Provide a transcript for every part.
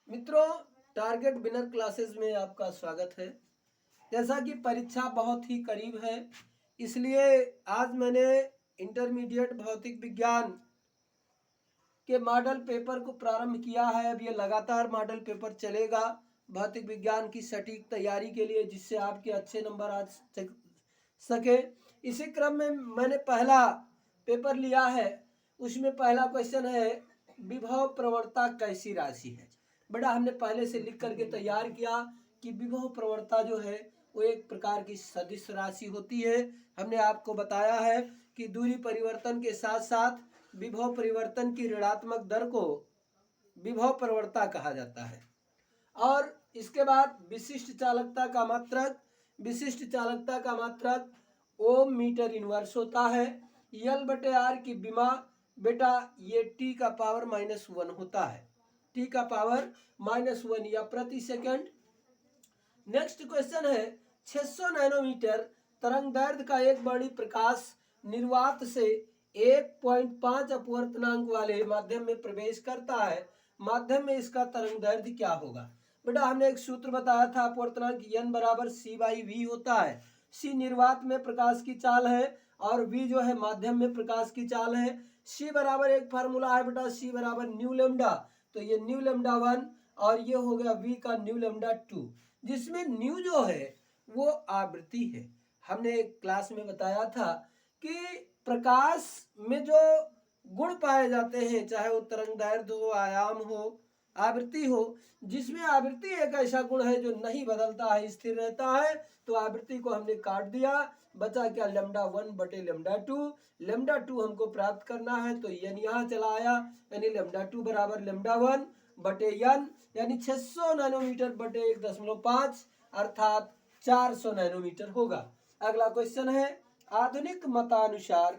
मित्रों, target winner classes में आपका स्वागत है। जैसा कि परीक्षा बहुत ही करीब है, इसलिए आज मैंने इंटरमीडिएट भौतिक विज्ञान के मॉडल पेपर को प्रारंभ किया है। अब ये लगातार मॉडल पेपर चलेगा भौतिक विज्ञान की सटीक तैयारी के लिए, जिससे आपके अच्छे नंबर आ सके। इसी क्रम में मैंने पहला पेपर लिया है। उसमें पहला क्वेश्चन है, विभव प्रवणता कैसी राशि है। बेटा, हमने पहले से लिख करके तैयार किया कि विभव प्रवणता जो है वो एक प्रकार की सदिश राशि होती है। हमने आपको बताया है कि दूरी परिवर्तन के साथ साथ विभव परिवर्तन की ऋणात्मक दर को विभव प्रवणता कहा जाता है। और इसके बाद विशिष्ट चालकता का मात्रक, विशिष्ट चालकता का मात्रक ओम मीटर इनवर्स होता है। यल बटे आर की विमा, बेटा ये टी का पावर -1 होता है, टी का पावर -1 या प्रति सेकंड। नेक्स्ट क्वेश्चन है, 600 नैनोमीटर तरंग दैर्ध्य का एक वर्णी प्रकाश निर्वात से 1.5 अपवर्तनांक वाले माध्यम में प्रवेश करता है। माध्यम में इसका तरंग दैर्ध्य क्या होगा। बेटा, हमने एक सूत्र बताया था, अपवर्तनांक n बराबर c/v होता है। c निर्वात में प्रकाश की चाल है और v जो है माध्यम में प्रकाश की चाल है। c बराबर एक फार्मूला है बेटा, c बराबर न्यू लेमडा, तो ये न्यू लेमडा 1 और ये हो गया v का न्यू लेमडा 2, जिसमें न्यू जो है वो आवृत्ति है। हमने एक क्लास में बताया था कि प्रकाश में जो गुण पाए जाते हैं, चाहे वो तरंग दैर्ध्य हो, आयाम हो, आवृत्ति हो, जिसमें आवृत्ति एक ऐसा गुण है जो नहीं बदलता है, स्थिर रहता है, तो आवृत्ति को हमने काट दिया। बचा क्या, लेमडा 1 बटे लेमडा 2। लेमडा 2 हमको प्राप्त करना है, तो n यहाँ चला आया, यानी लेमडा 2 बराबर लेमडा 1 बटे n, यानी 600 नैनोमीटर बटे 1.5 अर्थात 400 नैनोमीटर होगा। अगला क्वेश्चन है, आधुनिक मतानुसार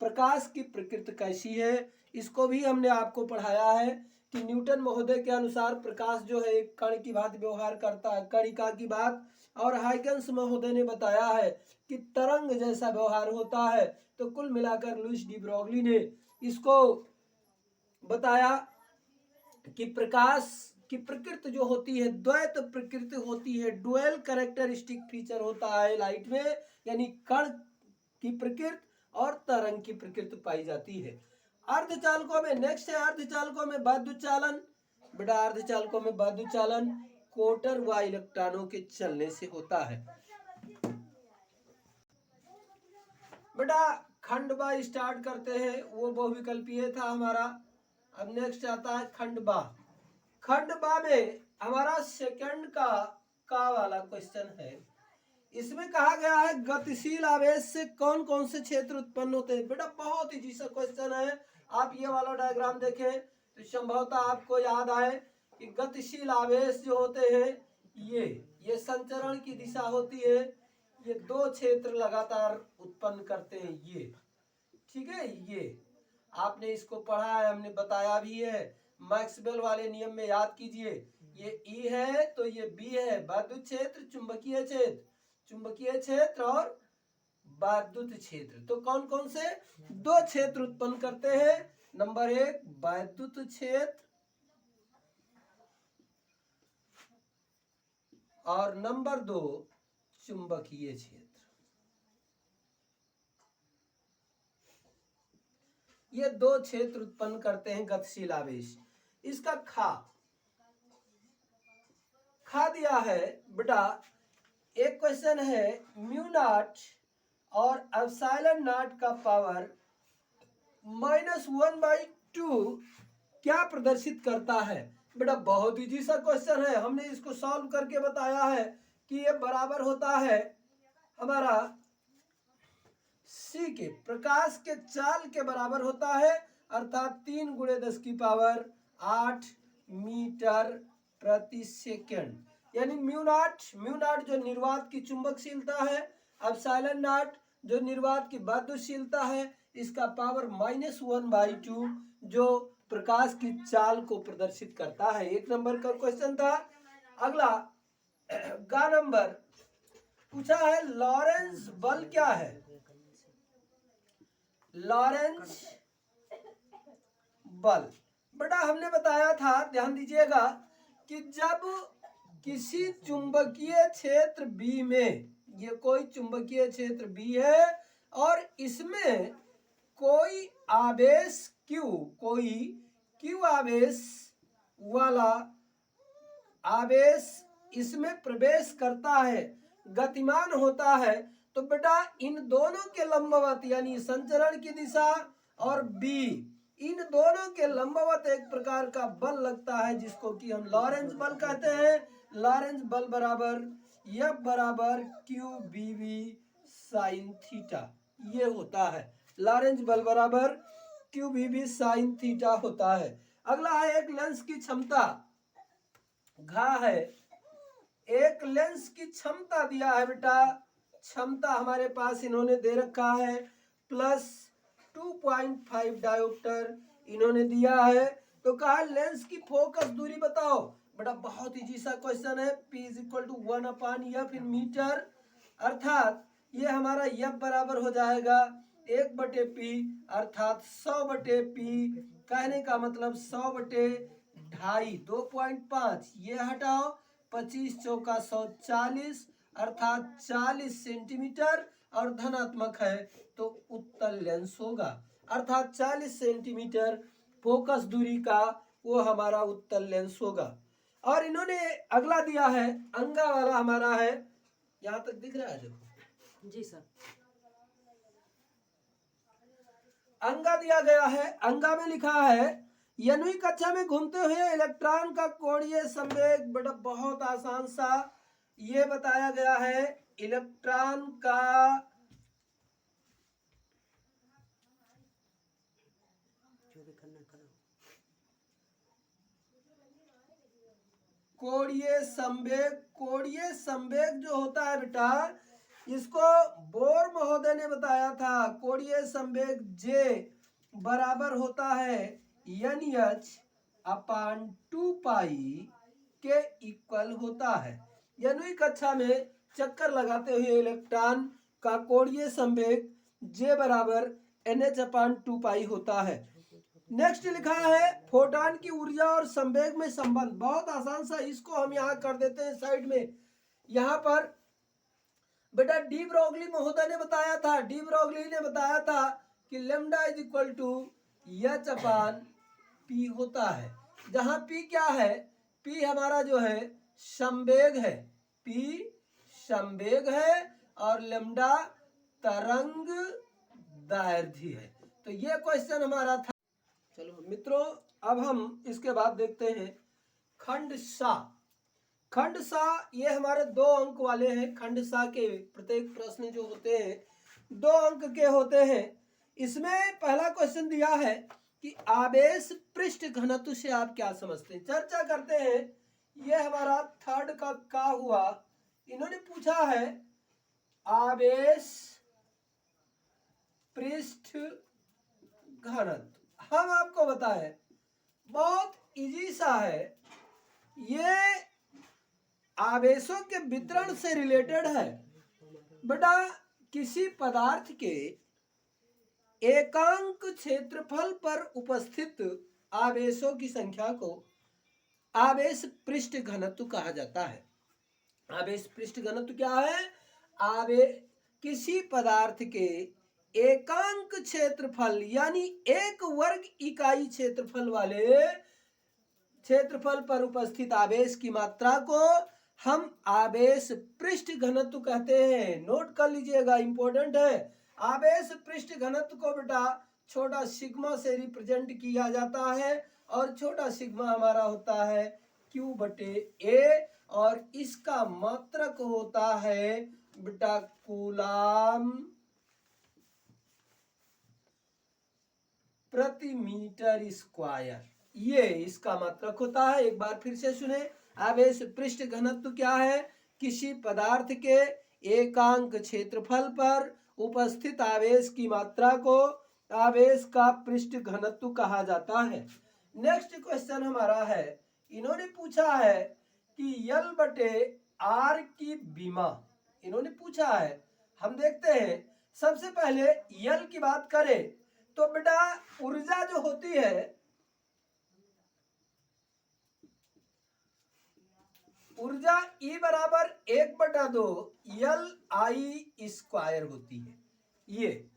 प्रकाश की प्रकृति कैसी है। इसको भी हमने आपको पढ़ाया है कि न्यूटन महोदय के अनुसार प्रकाश जो है एक कण की भांति व्यवहार करता है, कणिका की बात। और हाइगन्स महोदय ने बताया है कि तरंग जैसा व्यवहार होता है। तो कुल मिलाकर लुईस डी ब्रोगली ने इसको बताया कि प्रकाश की प्रकृति जो होती है द्वैत प्रकृति होती है, डुअल कैरेक्टरिस्टिक फीचर होता है लाइट में, यानी कण की प्रकृति और तरंग की प्रकृति पाई जाती है। अर्धचालकों में नेक्स्ट है, अर्धचालकों में विद्युत चालन। बेटा, अर्धचालकों में विद्युत चालन कोटर व इलेक्ट्रॉनों के चलने से होता है। बेटा, खंड बा स्टार्ट करते हैं, वो बहुविकल्पीय था हमारा। अब नेक्स्ट आता है खंड बा। खंड बा में हमारा सेकंड का वाला क्वेश्चन है। इसमें कहा गया है, गतिशील आवेश से कौन कौन से क्षेत्र उत्पन्न होते हैं। बेटा, बहुत इजी सा क्वेश्चन है। आप ये वाला डायग्राम देखें तो संभवतः आपको याद आए कि गतिशील आवेश जो होते हैं ये संचरण की दिशा होती है। ये दो क्षेत्र लगातार उत्पन्न करते हैं, ये ठीक है। ये आपने इसको पढ़ा है, हमने बताया भी है। मैक्सवेल वाले नियम में याद कीजिए, ये ई है तो ये बी है, विद्युत क्षेत्र, चुंबकीय क्षेत्र, चुंबकीय क्षेत्र और विद्युत क्षेत्र। तो कौन कौन से दो क्षेत्र उत्पन्न करते हैं। नंबर 1 विद्युत क्षेत्र और नंबर 2 चुंबकीय क्षेत्र। ये दो क्षेत्र उत्पन्न करते हैं गतिशील आवेश। इसका खा दिया है बेटा। एक क्वेश्चन है, म्यू नॉट और एप्सिलॉन नॉट का पावर -1/2 क्या प्रदर्शित करता है। बेटा, बहुत इजी सा क्वेश्चन है। हमने इसको सॉल्व करके बताया है कि ये बराबर होता है हमारा c के प्रकाश के चाल के बराबर होता है, अर्थात 3 × 10⁸ मीटर प्रति सेकंड। यानी म्यू नॉट जो निर्वात की चुंबकशीलता है, एप्सिलॉन नॉट जो निर्वात की विद्युतशीलता है, इसका पावर -1/2 जो प्रकाश की चाल को प्रदर्शित करता है। 1 नंबर का क्वेश्चन था। अगला गा नंबर पूछा है, लॉरेंस बल क्या है। लॉरेंस बल, बेटा हमने बताया था, ध्यान दीजिएगा कि जब किसी चुंबकीय क्षेत्र B में, ये कोई चुंबकीय क्षेत्र B है और इसमें कोई आवेश Q, कोई Q आवेश वाला आवेश इसमें प्रवेश करता है, गतिमान होता है, तो बेटा इन दोनों के लंबवत यानी संचरण की दिशा और B, इन दोनों के लंबवत एक प्रकार का बल लगता है जिसको कि हम लॉरेंज बल कहते हैं। लॉरेंज बल बराबर F बराबर QBV साइन थीटा, ये होता है। लॉरेंज बल बराबर QBV साइन थीटा होता है। अगला है एक लेंस की क्षमता, घा है। एक लेंस की क्षमता दिया है बेटा, क्षमता हमारे पास इन्होंने दे रखा है प्लस 2.5 डायोप्टर इन्होंने दिया है। तो कहा लेंस की फोकस दूरी बताओ। बेटा बहुत इजी सा क्वेश्चन है, P is equal to 1/F in metre, अर्थात ये हमारा F बराबर हो जाएगा 1/P अर्थात 100/P, कहने का मतलब 100/2.5, 2.5 ये हटाओ, 25 चौका 140 अर्थात 40 सेंटीमीटर और धनात्मक है तो उत्तल लेंस होगा, अर्थात 40 सेंटीमीटर फोकस दूरी का वो हमारा उत्तल लेंस होगा। और इन्होंने अगला दिया है अंगा वाला हमारा है, यहां तक दिख रहा है देखो जी सर। अंगा दिया गया है, अंगा में लिखा है यनवी कक्षा में घूमते हुए इलेक्ट्रॉन का कोणीय संवेग। बेटा बहुत आसान सा ये बताया गया है, इलेक्ट्रॉन का कोणीय संवेग, कोणीय संवेग जो होता है बेटा इसको बोर महोदय ने बताया था, कोणीय संवेग J बराबर होता है NH/2π के इक्वल होता है। यनवी कक्षा में चक्कर लगाते हुए इलेक्ट्रॉन का कोणीय संवेग J बराबर NH/2π होता है। नेक्स्ट लिखा है फोटॉन की ऊर्जा और संवेग में संबंध, बहुत आसान सा, इसको हम यहाँ कर देते हैं साइड में। यहाँ पर बेटा डी ब्रोगली महोदय ने बताया था, डी ब्रोगली ने बताया था कि lambda is equal to H/P होता है, जहां P क्या है, P हमारा जो है संवेग है, P संवेग है और लेमडा तरंग दैर्ध्य है। तो ये क्वेश्चन हमारा था। चलो मित्रों अब हम इसके बाद देखते हैं खंड सा। खंड सा ये हमारे 2 अंक वाले हैं। खंड सा के प्रत्येक प्रश्न जो होते हैं 2 अंक के होते हैं। इसमें पहला क्वेश्चन दिया है कि आवेश पृष्ठ घनत्व से आप क्या समझते हैं, चर्चा करते हैं। ये हमारा थर्ड का हुआ। इन्होंने पूछा है आवेश पृष्ठ घनत्व, हम आपको बताएं बहुत इजी सा है, ये आवेशों के वितरण से रिलेटेड है। बेटा किसी पदार्थ के एकांक क्षेत्रफल पर उपस्थित आवेशों की संख्या को आवेश पृष्ठ घनत्व कहा जाता है। आवेश पृष्ठ घनत्व क्या है, किसी पदार्थ के एकांक क्षेत्रफल यानी 1 वर्ग इकाई क्षेत्रफल वाले क्षेत्रफल पर उपस्थित आवेश की मात्रा को हम आवेश पृष्ठ घनत्व कहते हैं। नोट कर लीजिएगा, इंपॉर्टेंट है। आवेश पृष्ठ घनत्व को बेटा छोटा सिग्मा से रिप्रेजेंट किया जाता है और छोटा सिग्मा हमारा होता है Q/A और इसका मात्रक होता है बेटा कूलाम प्रति मीटर स्क्वायर, ये इसका मात्रक होता है। एक बार फिर से सुने, आवेश पृष्ठ घनत्व क्या है, किसी पदार्थ के एकांक क्षेत्रफल पर उपस्थित आवेश की मात्रा को आवेश का पृष्ठ घनत्व कहा जाता है। नेक्स्ट क्वेश्चन हमारा है, इन्होंने पूछा है कि L/R की बीमा, इन्होंने पूछा है। हम देखते हैं सबसे पहले L की बात करें तो बेटा ऊर्जा जो होती है ऊर्जा E बराबर 1/2 LI² होती है। ये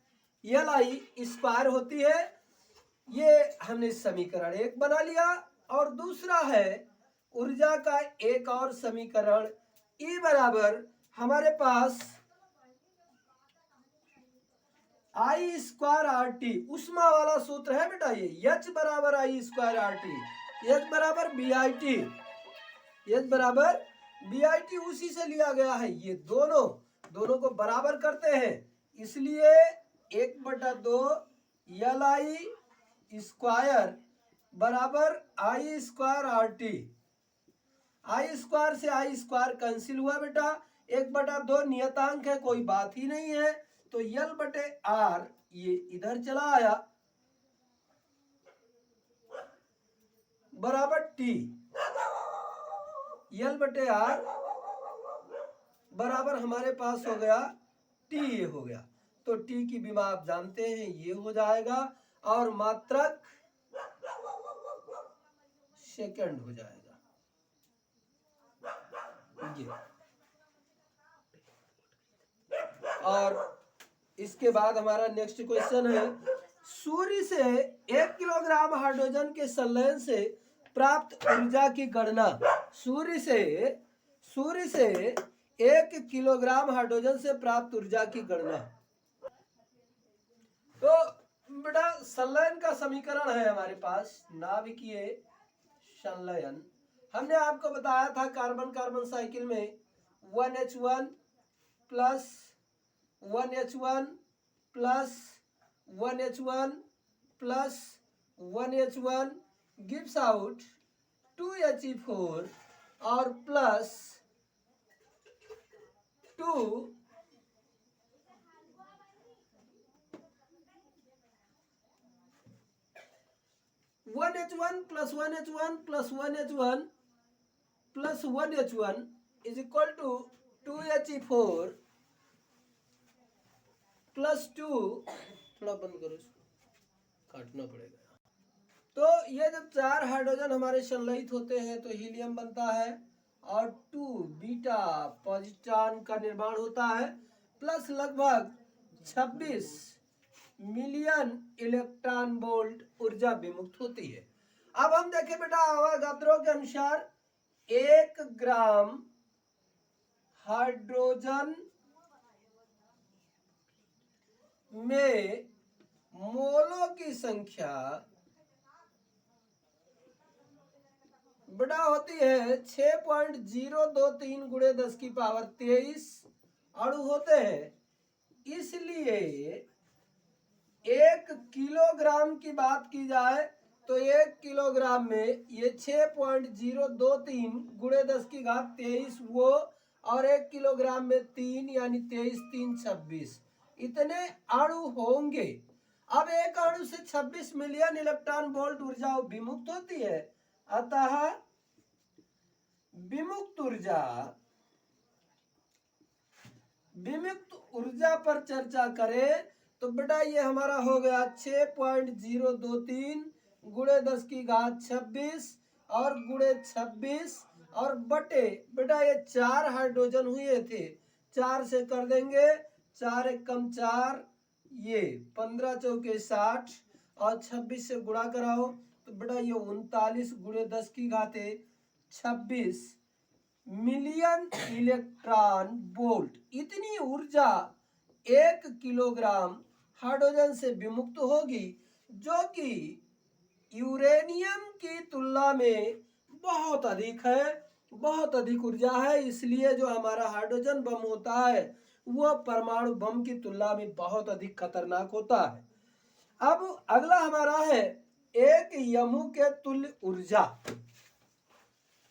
LI² होती है। ये हमने समीकरण 1 बना लिया। और दूसरा है ऊर्जा का एक और समीकरण E बराबर हमारे पास I²RT, उष्मा वाला सूत्र है बेटा। ये H बराबर I²RT, H बराबर BIT, H बराबर BIT उसी से लिया गया है। ये दोनों को बराबर करते हैं, इसलिए 1/2 LI² बराबर I²RT। I² से I² कैंसिल हुआ बेटा। 1/2 नियतांक है, कोई बात ही नहीं है, तो L/R ये इधर चला आया बराबर T। L/R बराबर हमारे पास हो गया T, ये हो गया। तो T की विमा आप जानते हैं, ये हो जाएगा और मात्रक सेकंड हो जाएगा। ये और इसके बाद हमारा नेक्स्ट क्वेश्चन है, सूर्य से 1 किलोग्राम हाइड्रोजन के संलयन से प्राप्त ऊर्जा की गणना। सूर्य से 1 किलोग्राम हाइड्रोजन से प्राप्त ऊर्जा की गणना। तो बेटा संलयन का समीकरण है हमारे पास, नाभिकीय संलयन। हमने आपको बताया था कार्बन कार्बन साइकिल में 1H1 plus 1H1 plus 1H1 plus 1H1 gives out 2He4 और plus 2 1H1 plus 1H1 plus 1H1 plus 1H1 is equal to 2He4 plus 2, थोड़ा बंद करो इसको, काटना पड़ेगा। तो ये जब 4 हाइड्रोजन हमारे संलयित होते हैं तो हीलियम बनता है और 2 बीटा पॉजिट्रॉन का निर्माण होता है, प्लस लगभग 26 मिलियन इलेक्ट्रॉन वोल्ट ऊर्जा विमुक्त होती है। अब हम देखें बेटा अवोगाद्रो के अनुसार 1 ग्राम हाइड्रोजन में मोलों की संख्या बड़ा होती है 6.023 गुणे 10 की पावर 23 अणु होते हैं। इसलिए 1 किलोग्राम की बात की जाए तो 1 किलोग्राम में ये 6.023 गुणे 10 की घात 23 वो, और 1 किलोग्राम में 3 यानी 23 3 26 इतने अणु होंगे। अब एक अणु से 26 मिलियन इलेक्ट्रॉन वोल्ट ऊर्जा विमुक्त होती है। अतः विमुक्त ऊर्जा पर चर्चा करें तो बेटा ये हमारा हो गया 6.023 गुणे 10 की घात 26 और गुणे 26 और बटे बेटा ये 4 हाइड्रोजन हुए थे, 4 से कर देंगे, 4 एक कम 4, ये 15 चौके 60 और 26 से गुणा कराओ तो बेटा ये 39 गुणे 10 की घाते 26 मिलियन इलेक्ट्रॉन वोल्ट इतनी ऊर्जा 1 किलोग्राम हाइड्रोजन से विमुक्त होगी, जो कि यूरेनियम की तुलना में बहुत अधिक है, बहुत अधिक ऊर्जा है। इसलिए जो हमारा हाइड्रोजन बम होता है वह परमाणु बम की तुलना में बहुत अधिक खतरनाक होता है। अब अगला हमारा है एक यमु के तुल्य ऊर्जा।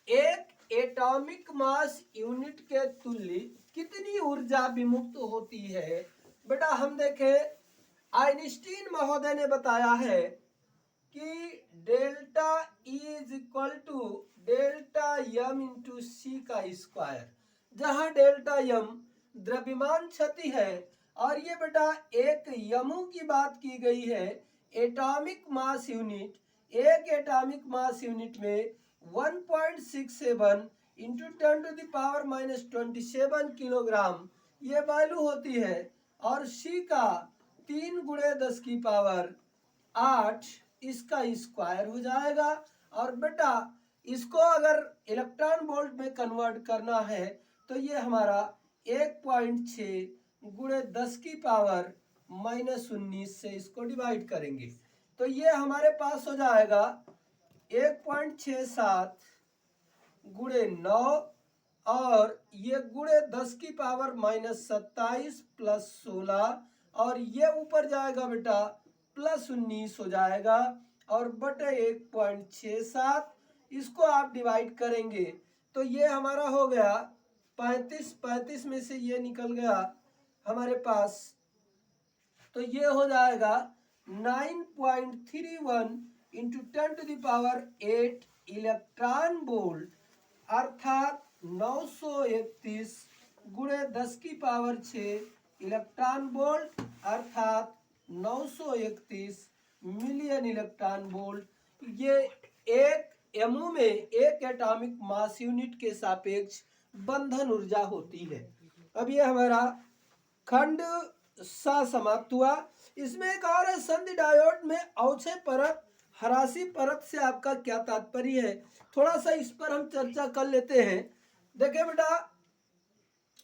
एक एटॉमिक मास यूनिट के तुल्य कितनी ऊर्जा विमुक्त होती है? बेटा हम देखें, आइंस्टीन महोदय ने बताया है कि delta E is equal to delta M into C का स्क्वायर, जहां डेल्टा M द्रव्यमान क्षति है और ये बेटा एक यमु की बात की गई है एटॉमिक मास यूनिट। एक एटॉमिक मास यूनिट में 1.67 इंटू 10⁻⁻27 किलोग्राम ये वैल्यू होती है। और C का 3 गुणे 10 की पावर 8 इसका स्क्वायर हो जाएगा। और बेटा इसको अगर इलेक्ट्रॉन वोल्ट में कन्वर्ट करना है तो ये हमारा 1.6 गुणे 10 की पावर -19 से इसको डिवाइड करेंगे तो ये हमारे पास हो जाएगा 1.67 गुणे 9 और ये गुणे 10 की पावर -27 प्लस 16 और ये ऊपर जाएगा बेटा +19 हो जाएगा और बटे 1.67 इसको आप डिवाइड करेंगे तो ये हमारा हो गया 35 में से ये निकल गया हमारे पास तो ये हो जाएगा 9.31 इंटू 10⁸ इलेक्ट्रॉन वोल्ट अर्थात 931 गुणे 10 की पावर 6 इलेक्ट्रॉन वोल्ट अर्थात 931 मिलियन इलेक्ट्रॉन वोल्ट ये एक एमओ में एक एटॉमिक मास यूनिट के सापेक्ष बंधन ऊर्जा होती है। अब ये हमारा खंड सा समाप्त हुआ। इसमें एक और है संधि डायोड में अवक्षय परत हरासी परत से आपका क्या तात्पर्य है, थोड़ा सा इस पर हम चर्चा कर लेते हैं। देखिए बेटा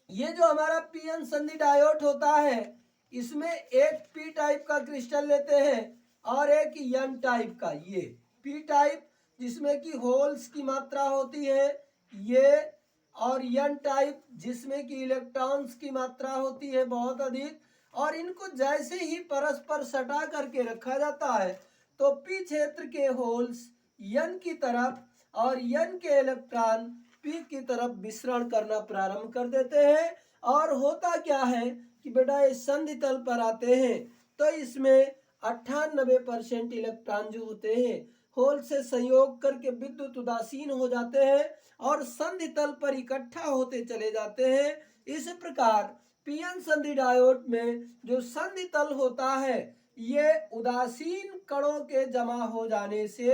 ये जो हमारा पीएन संधि डायोड होता है इसमें एक पी टाइप का क्रिस्टल लेते हैं और एक एन टाइप का, ये पी टाइप जिसमें कि होल्स की मात्रा होती है ये, और एन टाइप जिसमें कि इलेक्ट्रॉन्स की मात्रा होती है बहुत अधिक। और इनको जैसे ही परस्पर सटा करके रखा जाता है तो पी क्षेत्र के होल्स एन की तरफ और एन के इलेक्ट्रॉन पी की तरफ विसरण करना प्रारंभ कर देते हैं। और होता क्या है कि बेटा इस संधि तल पर आते हैं तो इसमें 98% इलेक्ट्रॉन जो होते हैं होल से संयोग करके विद्युत उदासीन हो जाते हैं और संधि तल पर इकट्ठा होते चले जाते हैं। इस प्रकार पीएन संधि डायोड में जो संधि तल होता है ये उदासीन कणों के जमा हो जाने से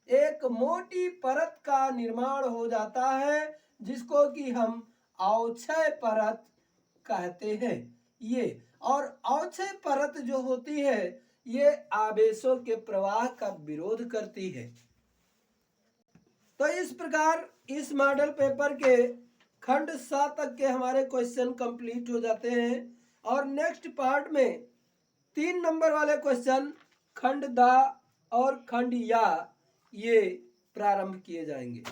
एक मोटी परत का निर्माण हो जाता है जिसको कि हम अवक्षय परत कहते हैं। ये और अवक्षय परत जो होती है ये आवेशों के प्रवाह का विरोध करती है। तो इस प्रकार इस मॉडल पेपर के खंड 7 तक के हमारे क्वेश्चन कंप्लीट हो जाते हैं और नेक्स्ट पार्ट में 3 नंबर वाले क्वेश्चन खंड दा और खंड या ये प्रारंभ किए जाएंगे।